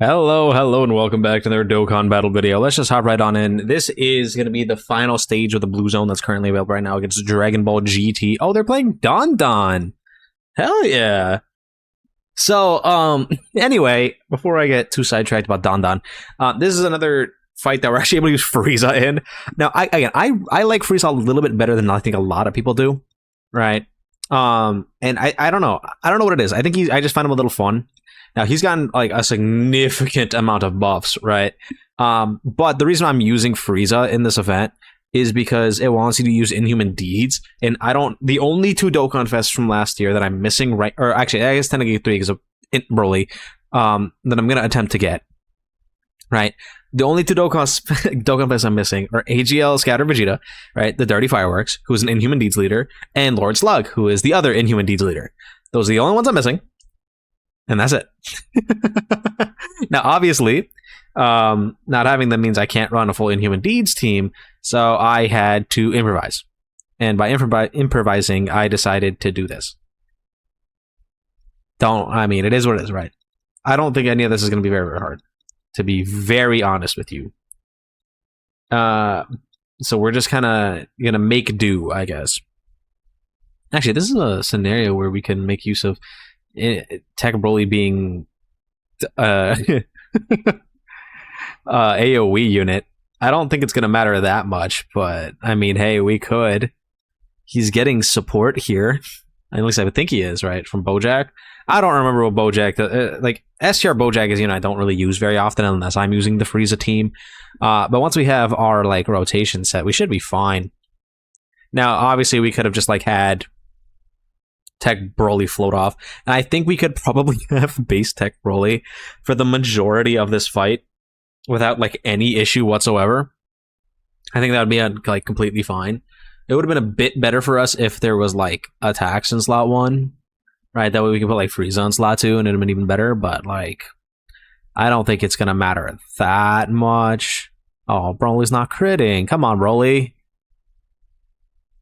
Hello, and welcome back to their Dokkan battle video. Let's just hop right on in. This is going to be the final stage of the blue zone that's currently available right now against Dragon Ball GT. Oh, they're playing Don Don. Hell yeah. So, anyway, before I get too sidetracked about Don Don, this is another fight that we're actually able to use Frieza in. Now, I like Frieza a little bit better than I think a lot of people do, right? And I don't know. I don't know what it is. I just find him a little fun. Now, he's gotten like a significant amount of buffs, right? But the reason I'm using Frieza in this event is because it wants you to use Inhuman Deeds, and the only two Dokkan Fests from last year that I'm missing, right, or actually, I guess technically 3 because of Broly, that I'm going to attempt to get, right? The only two Dokkan Fests I'm missing are AGL Scatter Vegeta, right, the Dirty Fireworks, who is an Inhuman Deeds leader, and Lord Slug, who is the other Inhuman Deeds leader. Those are the only ones I'm missing. And that's it. Now, obviously, not having them means I can't run a full Inhuman Deeds team, so I had to improvise. And by improvising, I decided to do this. It is what it is, right? I don't think any of this is going to be very, very hard, to be very honest with you. So we're just kind of going to make do, I guess. Actually, this is a scenario where we can make use of Tech Broly being AoE unit. I don't think it's going to matter that much, but I mean, hey, we could. He's getting support here. At least I would think he is, right? From Bojack. I don't remember what Bojack... like, STR Bojack is, I don't really use very often unless I'm using the Frieza team. But once we have our, rotation set, we should be fine. Now, obviously, we could have just, had Tech Broly float off, and I think we could probably have base Tech Broly for the majority of this fight without any issue whatsoever. I think that would be completely fine. It would have been a bit better for us if there was attacks in slot 1, right? That way we could put Frieza in slot 2 and it would have been even better, but I don't think it's gonna matter that much. Oh, Broly's not critting. Come on, Broly.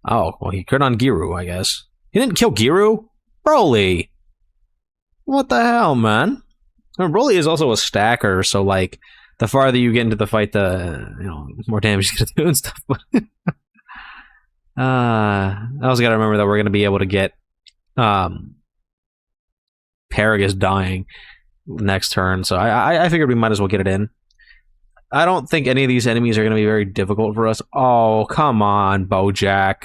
Oh, well, he crit on Giru, I guess. He didn't kill Giru? Broly! What the hell, man? Broly is also a stacker, so, the farther you get into the fight, the, more damage you get to do and stuff. But I also gotta remember that we're gonna be able to get, Paragus dying next turn, so I figured we might as well get it in. I don't think any of these enemies are gonna be very difficult for us. Oh, come on, Bojack.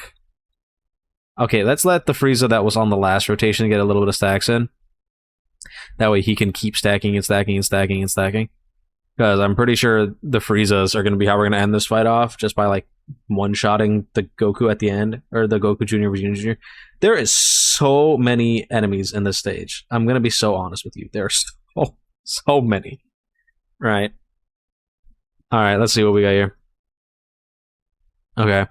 Okay, let's let the Frieza that was on the last rotation get a little bit of stacks in. That way he can keep stacking and stacking and stacking and stacking. Because I'm pretty sure the Friezas are going to be how we're going to end this fight off, just by, one-shotting the Goku at the end, or the Goku Jr. Vegeta Jr. There is so many enemies in this stage. I'm going to be so honest with you. There are so many. Right. Alright, let's see what we got here. Okay.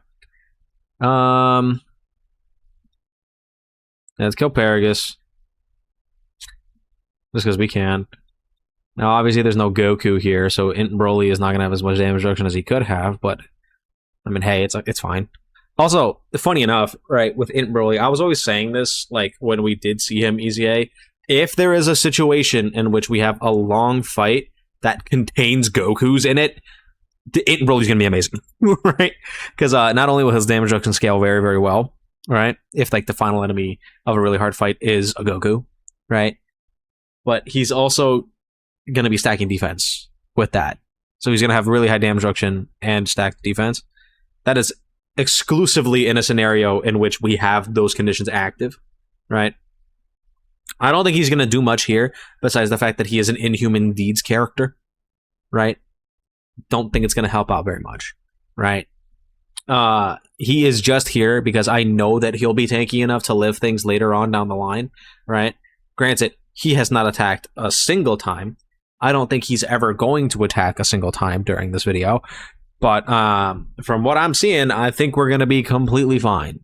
Let's kill Paragus. Just because we can. Now, obviously, there's no Goku here, so Int Broly is not going to have as much damage reduction as he could have, but, I mean, hey, it's fine. Also, funny enough, right, with Int Broly, I was always saying this, when we did see him easy A, if there is a situation in which we have a long fight that contains Gokus in it, Int Broly's going to be amazing, right? Because not only will his damage reduction scale very, very well, right? If the final enemy of a really hard fight is a Goku, right? But he's also going to be stacking defense with that. So he's going to have really high damage reduction and stacked defense. That is exclusively in a scenario in which we have those conditions active, right? I don't think he's going to do much here besides the fact that he is an Inhuman Deeds character, right? Don't think it's going to help out very much, right? He is just here because I know that he'll be tanky enough to live things later on down the line, right? Granted, he has not attacked a single time. I don't think he's ever going to attack a single time during this video, but from what I'm seeing, I think we're going to be completely fine.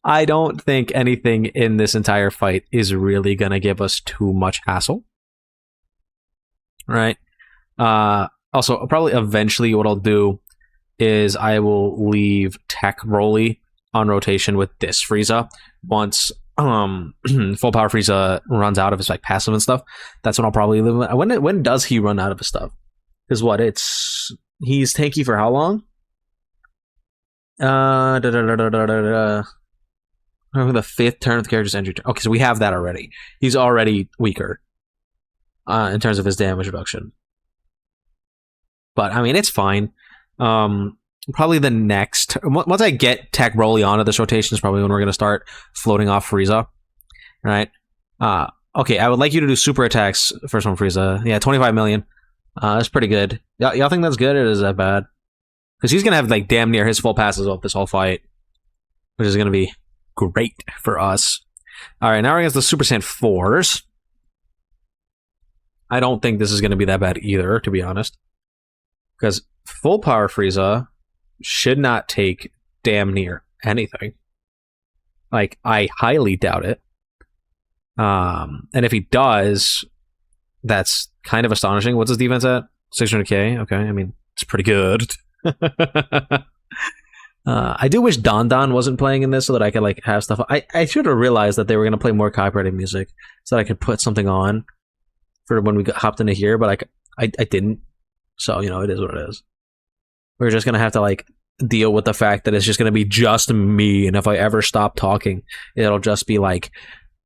I don't think anything in this entire fight is really going to give us too much hassle, right? Also, probably eventually what I'll do is I will leave Tech Broly on rotation with this Frieza once full power Frieza runs out of his like passive and stuff, that's when I'll probably live. When does he run out of his stuff? Because he's tanky for how long? The 5th turn of the character's entry turn. Okay, so we have that already. He's already weaker in terms of his damage reduction. But I mean, it's fine. Probably the next, once I get Tech Broly onto this rotation is probably when we're going to start floating off Frieza. Right? Okay, I would like you to do super attacks. First one, Frieza. Yeah, 25 million. That's pretty good. Y'all think that's good, or is that bad? Because he's going to have like damn near his full passes off this whole fight, which is going to be great for us. Alright, now we're against the Super Saiyan 4s. I don't think this is going to be that bad either, to be honest. Because full power Frieza should not take damn near anything. Like, I highly doubt it. And if he does, that's kind of astonishing. What's his defense at? 600k? Okay, I mean, it's pretty good. I do wish Don wasn't playing in this so that I could like have stuff. I should have realized that they were going to play more copyrighted music so that I could put something on for when we hopped into here, but I didn't. So, you know, it is what it is. We're just going to have to like deal with the fact that it's just going to be just me, and if I ever stop talking, it'll just be like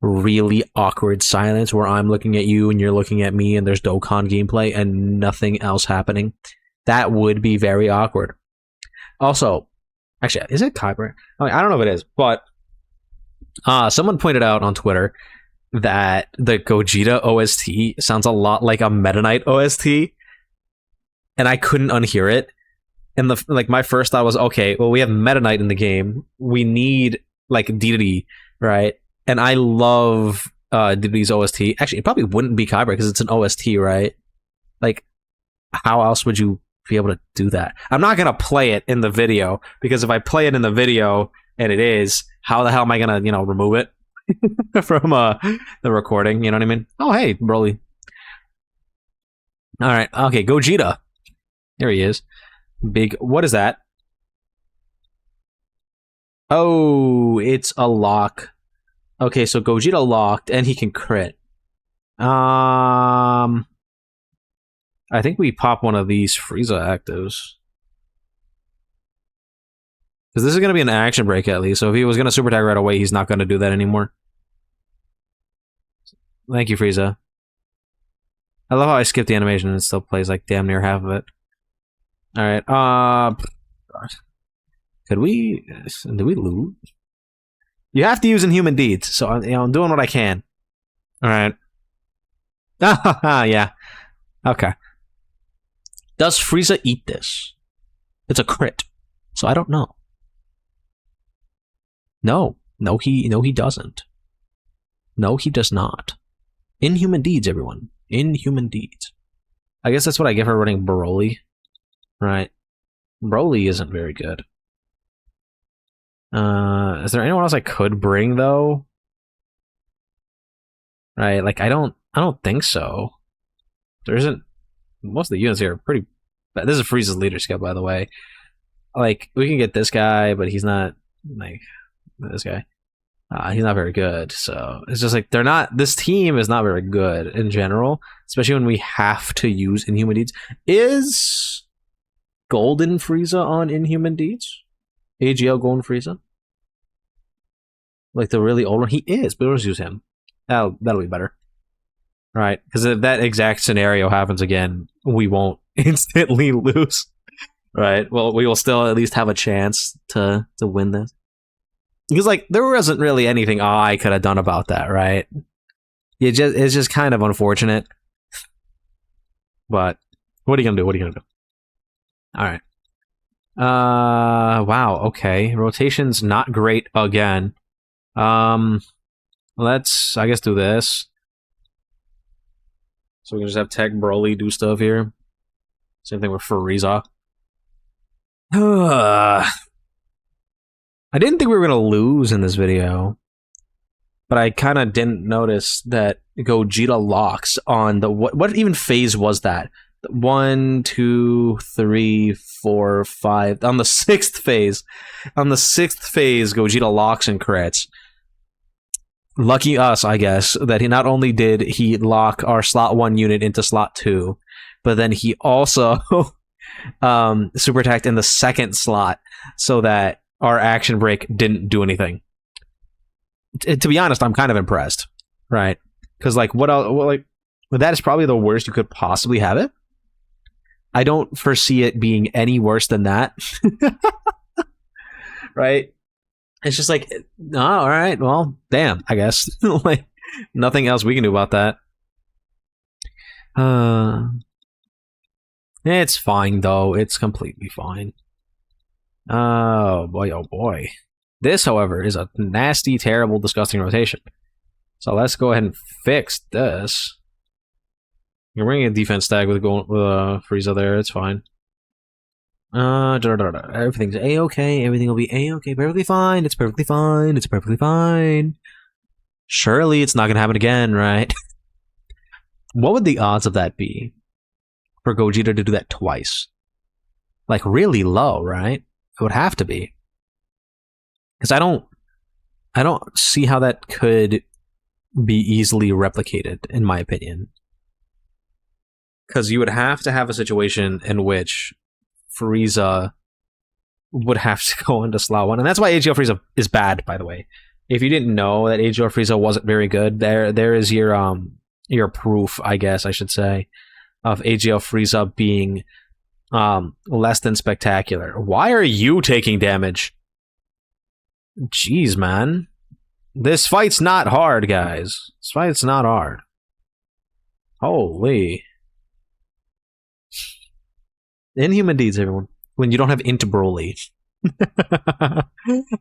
really awkward silence where I'm looking at you and you're looking at me and there's Dokkan gameplay and nothing else happening. That would be very awkward. Also, actually, is it copyright? I don't know if it is, but someone pointed out on Twitter that the Gogeta OST sounds a lot like a Meta Knight OST, and I couldn't unhear it. And my first thought was, okay, well, we have Meta Knight in the game. We need like Dedede, right? And I love Dedede's OST. Actually, it probably wouldn't be copyright because it's an OST, right? Like, how else would you be able to do that? I'm not gonna play it in the video, because if I play it in the video and it is, how the hell am I gonna, you know, remove it from the recording? You know what I mean? Oh, hey, Broly. All right, okay, Gogeta. There he is. Big. What is that? Oh, it's a lock. Okay, so Gogeta locked, and he can crit. I think we pop one of these Frieza actives. Because this is going to be an action break at least, so if he was going to super attack right away, he's not going to do that anymore. Thank you, Frieza. I love how I skipped the animation and it still plays like damn near half of it. Alright, did we lose? You have to use Inhuman Deeds, so I'm doing what I can. Alright. Yeah. Okay. Does Frieza eat this? It's a crit, so I don't know. No, he doesn't. No, he does not. Inhuman Deeds, everyone. Inhuman Deeds. I guess that's what I get for running Broly. Right. Broly isn't very good. Is there anyone else I could bring though? Right, like I don't think so. There isn't. Most of the units here are pretty bad. This is Frieza's leader skill, by the way. Like, we can get this guy, but he's not like this guy. He's not very good, so it's just like they're not. This team is not very good in general, especially when we have to use Inhuman Deeds. Is Golden Frieza on Inhuman Deeds? AGL Golden Frieza? Like the really old one? He is, but let's use him. That'll be better. Right, because if that exact scenario happens again, we won't instantly lose. Right, well, we will still at least have a chance to win this. Because, like, there wasn't really anything I could have done about that, right? It's just kind of unfortunate. But, what are you gonna do? What are you gonna do? Alright. Wow, okay. Rotation's not great again. Let's, I guess, do this. So we can just have Tech Broly do stuff here. Same thing with Frieza. I didn't think we were going to lose in this video. But I kind of didn't notice that Gogeta locks on the... What even phase was that? 1, 2, 3, 4, 5... On the 6th phase. On the 6th phase, Gogeta locks and crits. lucky us, I guess, that he not only did he lock our slot 1 unit into slot 2, but then he also super attacked in the second slot so that our action break didn't do anything. To be honest, I'm kind of impressed, right? Because like what else? Like that is probably the worst you could possibly have it. I don't foresee it being any worse than that, right? It's just like, oh, all right, well, damn, I guess. Like nothing else we can do about that. It's fine though. It's completely fine. Oh boy, oh boy. This, however, is a nasty, terrible, disgusting rotation. So let's go ahead and fix this. You're bringing a defense stack with Frieza there. It's fine. Everything's a-okay. Everything will be a-okay. Perfectly fine. It's perfectly fine. It's perfectly fine. Surely it's not going to happen again, right? What would the odds of that be? For Gogeta to do that twice? Like, really low, right? It would have to be. Because I don't see how that could be easily replicated, in my opinion. Because you would have to have a situation in which Frieza would have to go into slot 1. And that's why AGL Frieza is bad, by the way. If you didn't know that AGL Frieza wasn't very good, there is your proof, I guess I should say, of AGL Frieza being less than spectacular. Why are you taking damage? Jeez, man. This fight's not hard, guys. This fight's not hard. Holy. Inhuman deeds, everyone. When you don't have Int Broly.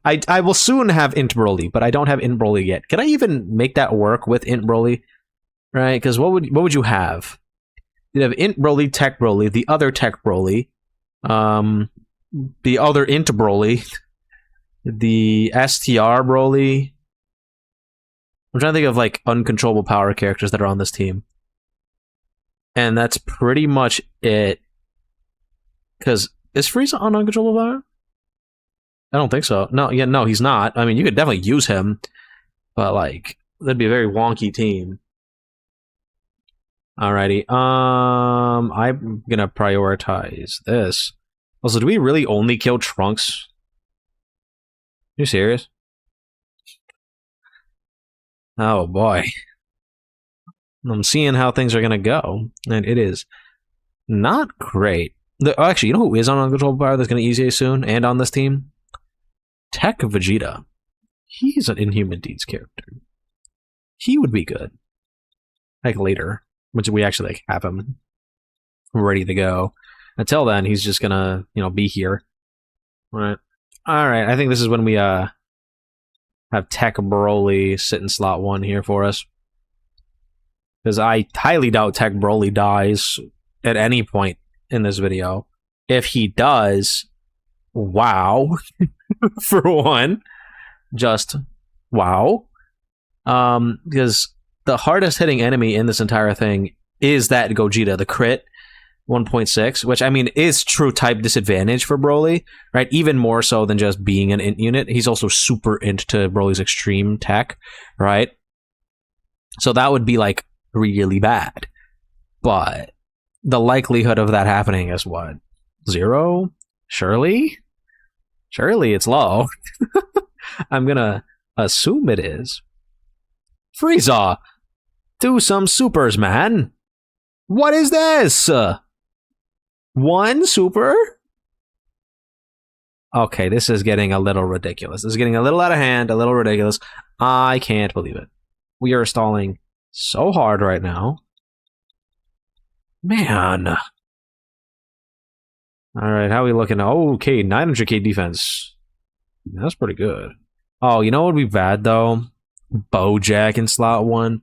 I will soon have Int Broly, but I don't have Int Broly yet. Can I even make that work with Int Broly? Right? Because what would you have? You'd have Int Broly, Tech Broly, the other Tech Broly, the other Int Broly, the STR Broly. I'm trying to think of like uncontrollable power characters that are on this team. And that's pretty much it. Because is Frieza on uncontrollable power? I don't think so. No, yeah, no, he's not. I mean, you could definitely use him, but like that'd be a very wonky team. Alrighty. I'm gonna prioritize this. Also, do we really only kill Trunks? Are you serious? Oh boy. I'm seeing how things are gonna go, and it is not great. Actually, you know who is on uncontrollable power that's gonna easy soon and on this team? Tech Vegeta. He's an Inhuman Deeds character. He would be good. Like later. Which we actually like have him ready to go. Until then, he's just gonna, be here. Alright. Alright, I think this is when we have Tech Broly sit in slot 1 here for us. Because I highly doubt Tech Broly dies at any point in this video. If he does, wow. For one. Just wow. Because the hardest hitting enemy in this entire thing is that Gogeta, the crit 1.6, which I mean is true type disadvantage for Broly, right? Even more so than just being an int unit. He's also super into Broly's extreme tech, right? So that would be like really bad. But the likelihood of that happening is what? 0? Surely? Surely it's low. I'm gonna assume it is. Frieza! Do some supers, man! What is this? 1 super? Okay, this is getting a little ridiculous. This is getting a little out of hand, a little ridiculous. I can't believe it. We are stalling so hard right now. Man. Alright, how are we looking? Okay, 900k defense. That's pretty good. Oh, you know what would be bad, though? Bojack in slot 1.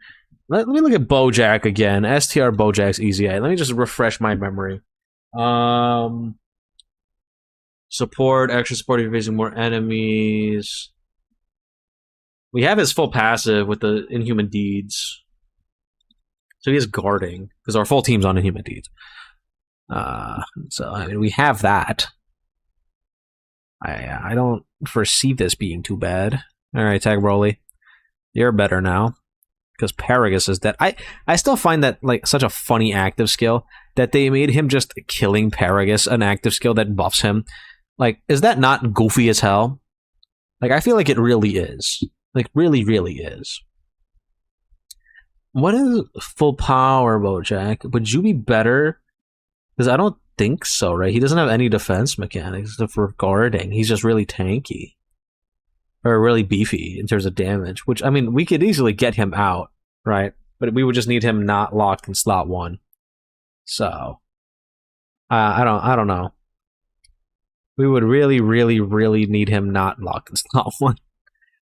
Let me look at Bojack again. STR Bojack's easy. Let me just refresh my memory. Support, extra support if you're facing more enemies. We have his full passive with the Inhuman Deeds. So he is guarding, because our full team's on Inhuman Deeds. So, I mean, we have that. I don't foresee this being too bad. Alright, Tag Broly. You're better now. Because Paragus is dead. I still find that like such a funny active skill that they made him just killing Paragus an active skill that buffs him. Like, is that not goofy as hell? Like, I feel like it really is. Like, really, really is. What is full power, Bojack? Would you be better? Because I don't think so, right? He doesn't have any defense mechanics for guarding. He's just really tanky. Or really beefy in terms of damage. Which, I mean, we could easily get him out, right? But we would just need him not locked in slot 1. So, I don't know. We would really, really, really need him not locked in slot 1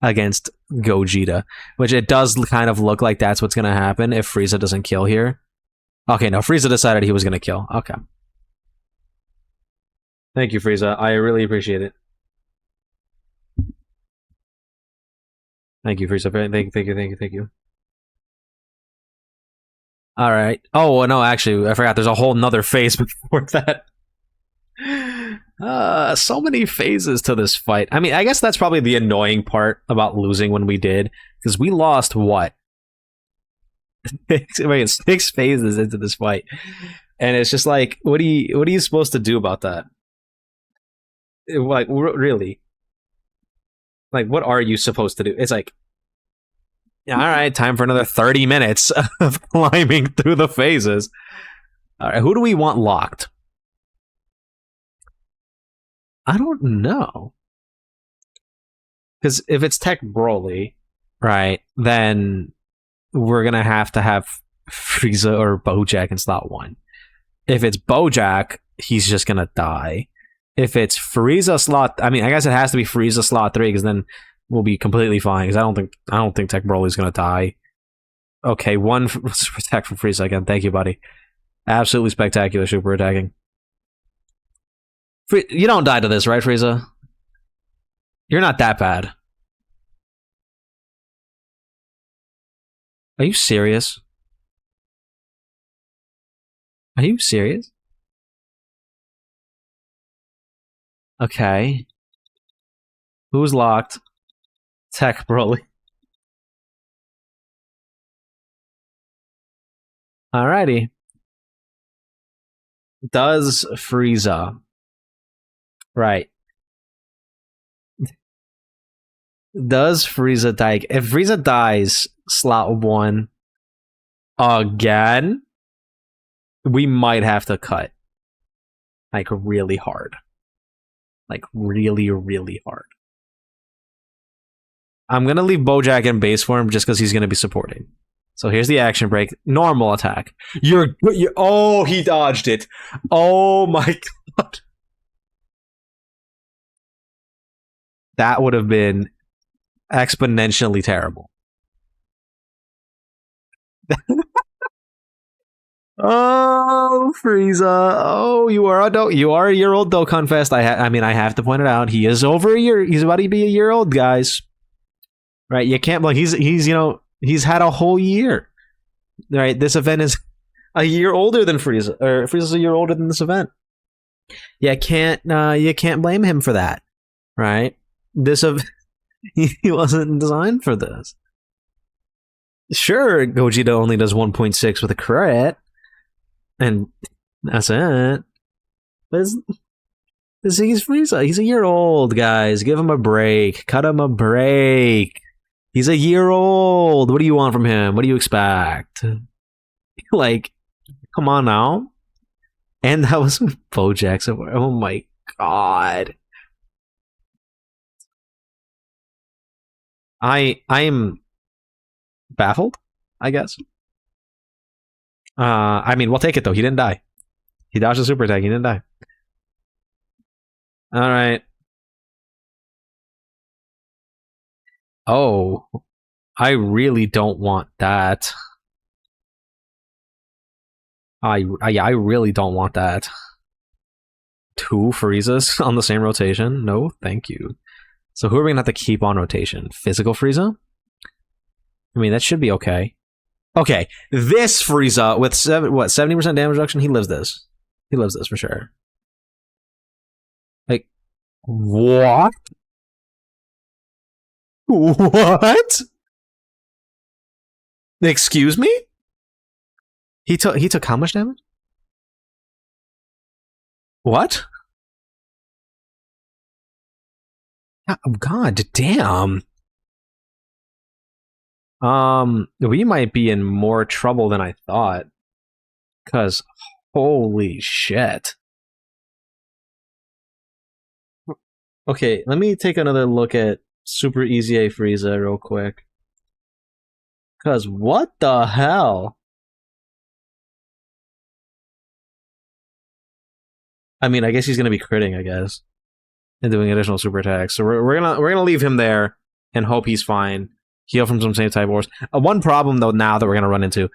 against Gogeta. Which it does kind of look like that's what's going to happen if Frieza doesn't kill here. Okay, no, Frieza decided he was going to kill. Okay. Thank you, Frieza. I really appreciate it. Thank you, Frieza. Thank you. Alright. Oh, no, actually, I forgot. There's a whole nother phase before that. So many phases to this fight. I mean, I guess that's probably the annoying part about losing when we did. Because we lost, what? 6 phases into this fight. And it's just like, what are you supposed to do about that? Like, really? Like, what are you supposed to do? It's like, all right, time for another 30 minutes of climbing through the phases. All right, who do we want locked? I don't know. Because if it's Tech Broly, right, then we're going to have Frieza or Bojack in slot 1. If it's Bojack, he's just going to die. If it's Frieza slot, I mean, I guess it has to be Frieza slot 3 because then we'll be completely fine. Because I don't think Tech Broly's gonna die. Okay, 1 super attack from Frieza again. Thank you, buddy. Absolutely spectacular super attacking. You don't die to this, right, Frieza? You're not that bad. Are you serious? Are you serious? Okay. Who's locked? Tech Broly. Alrighty. Does Frieza. Right. Does Frieza die? If Frieza dies slot 1 again, we might have to cut. Like, really hard. Like, really, really hard. I'm going to leave Bojack in base form just because he's going to be supporting. So here's the action break. Normal attack. You're oh, he dodged it. Oh my god. That would have been exponentially terrible. Oh, Frieza. Oh, you are a year old Dokkan Fest. I mean, I have to point it out. He is over a year. He's about to be a year old, guys. Right? You can't like he's he's had a whole year. Right? This event is a year older than Frieza, or Frieza's a year older than this event. You can't blame him for that. Right? He wasn't designed for this. Sure, Gogeta only does 1.6 with a crit. And that's it. But he's Frieza. He's a year old, guys. Give him a break. Cut him a break. He's a year old. What do you want from him? What do you expect? Like, come on now. And that was Bojack. Oh my god. I am baffled, I guess. I mean, we'll take it though. He didn't die. He dodged a super attack. He didn't die. All right. Oh, I really don't want that. I really don't want that. 2 Friezas on the same rotation? No, thank you. So who are we gonna have to keep on rotation? Physical Frieza? I mean, that should be okay. Okay, this Frieza with 70% damage reduction, he lives this. He lives this for sure. Like, what? What? Excuse me? He took how much damage? What? Oh, God damn. We might be in more trouble than I thought. Cause holy shit. Okay, let me take another look at Super Easy A Frieza real quick. Cause what the hell? I mean, I guess he's gonna be critting, I guess, and doing additional super attacks. So we're gonna leave him there and hope he's fine. Heal from some same type wars. One problem though now that we're gonna run into,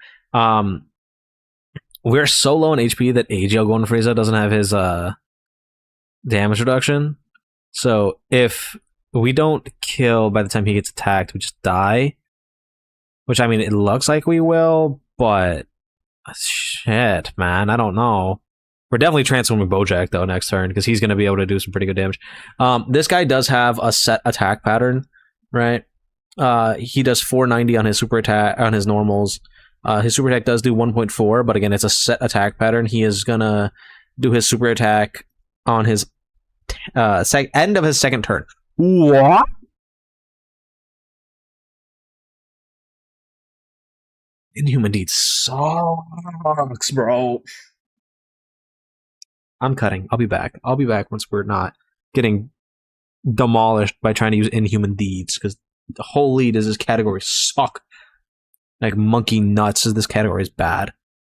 we're so low in HP that AGL Golden Frieza doesn't have his damage reduction. So if we don't kill by the time he gets attacked, we just die. Which, I mean, it looks like we will, but shit, man, I don't know. We're definitely transforming Bojack, though, next turn, because he's going to be able to do some pretty good damage. This guy does have a set attack pattern, right? He does 490 on his super attack, on his normals. His super attack does do 1.4, but again, it's a set attack pattern. He is going to do his super attack on his end of his second turn. What? Inhuman Deed sucks, bro. I'm cutting. I'll be back. I'll be back once we're not getting demolished by trying to use Inhuman Deeds, because holy does this category suck. Like monkey nuts, this category is bad.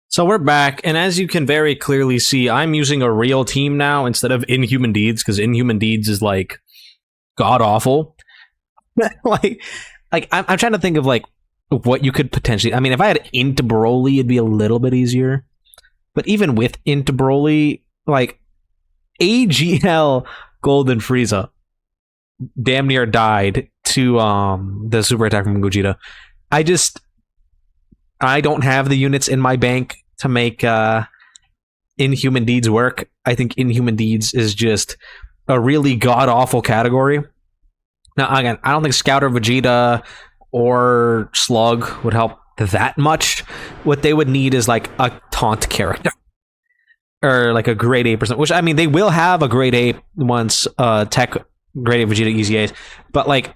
So we're back, and as you can very clearly see, I'm using a real team now instead of Inhuman Deeds, because Inhuman Deeds is like god-awful. like I'm trying to think of like what you could potentially... I mean, if I had Int Broly, it'd be a little bit easier. But even with Int Broly, like, AGL Golden Frieza damn near died to the super attack from Gogeta. I don't have the units in my bank to make Inhuman Deeds work. I think Inhuman Deeds is just a really god-awful category. Now, again, I don't think Scouter Vegeta or Slug would help that much. What they would need is like a taunt character. Or like a grade 8%, which, I mean, they will have a grade 8 once Tech grade 8 Vegeta Easy A's, but like,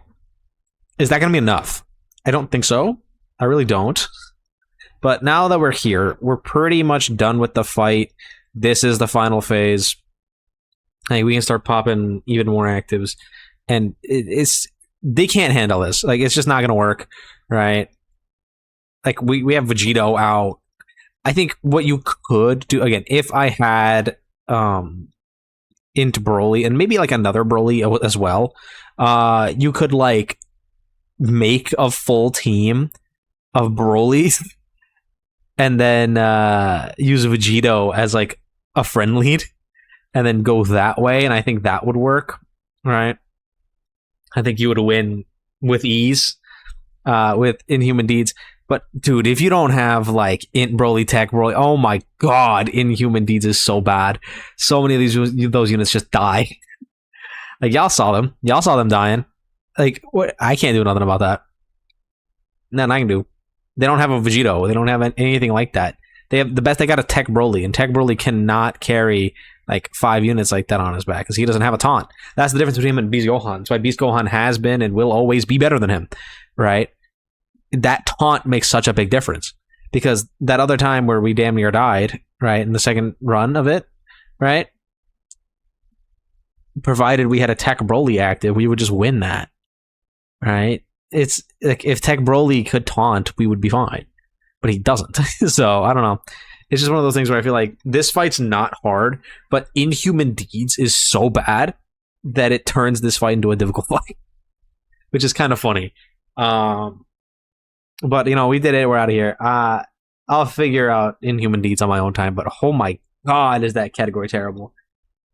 is that going to be enough? I don't think so. I really don't. But now that we're here, we're pretty much done with the fight. This is the final phase. Hey, we can start popping even more actives, and they can't handle this. Like, it's just not going to work, right? Like, we have Vegito out. I think what you could do, again, if I had Int Broly, and maybe like another Broly as well, you could like make a full team of Brolys and then use Vegito as like a friend lead and then go that way, and I think that would work, right? I think you would win with ease with Inhuman Deeds. But dude, if you don't have like Int Broly, Tech Broly, oh my god, Inhuman Deeds is so bad. So many of those units just die. Like, y'all saw them dying. Like, what? I can't do nothing about that. Nothing I can do. They don't have a Vegito. They don't have anything like that. They have the best. They got a Tech Broly, and Tech Broly cannot carry like 5 units like that on his back because he doesn't have a taunt. That's the difference between him and Beast Gohan. That's why Beast Gohan has been and will always be better than him, right? That taunt makes such a big difference, because that other time where we damn near died, right, in the second run of it, right, provided we had a Tech Broly active, we would just win that, right? It's like, if Tech Broly could taunt, we would be fine, but he doesn't. So I don't know. It's just one of those things where I feel like this fight's not hard, but Inhuman Deeds is so bad that it turns this fight into a difficult fight, which is kind of funny. But, you know, we did it. We're out of here. I'll figure out Inhuman Deeds on my own time. But, oh my god, is that category terrible.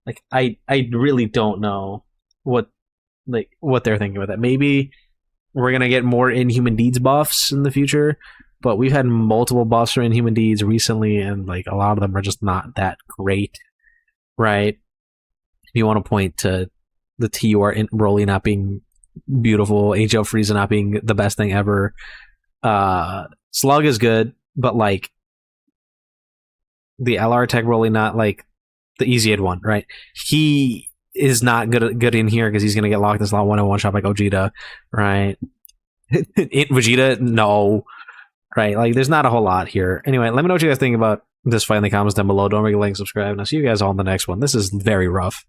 Like, I really don't know what they're thinking with it. Maybe we're going to get more Inhuman Deeds buffs in the future. But we've had multiple buffs for Inhuman Deeds recently. And, like, a lot of them are just not that great. Right? If you want to point to the TUR Int Broly not being beautiful, HL Frieza not being the best thing ever, Slug is good, but like the LR tech really not like the easy hit one, right? He is not good in here because he's gonna get locked in slot 1 shot by Gogeta, right? Vegeta, no, right? Like there's not a whole lot here. Anyway, let me know what you guys think about this fight in the comments down below. Don't forget to like and subscribe, and I'll see you guys all in the next one. This is very rough.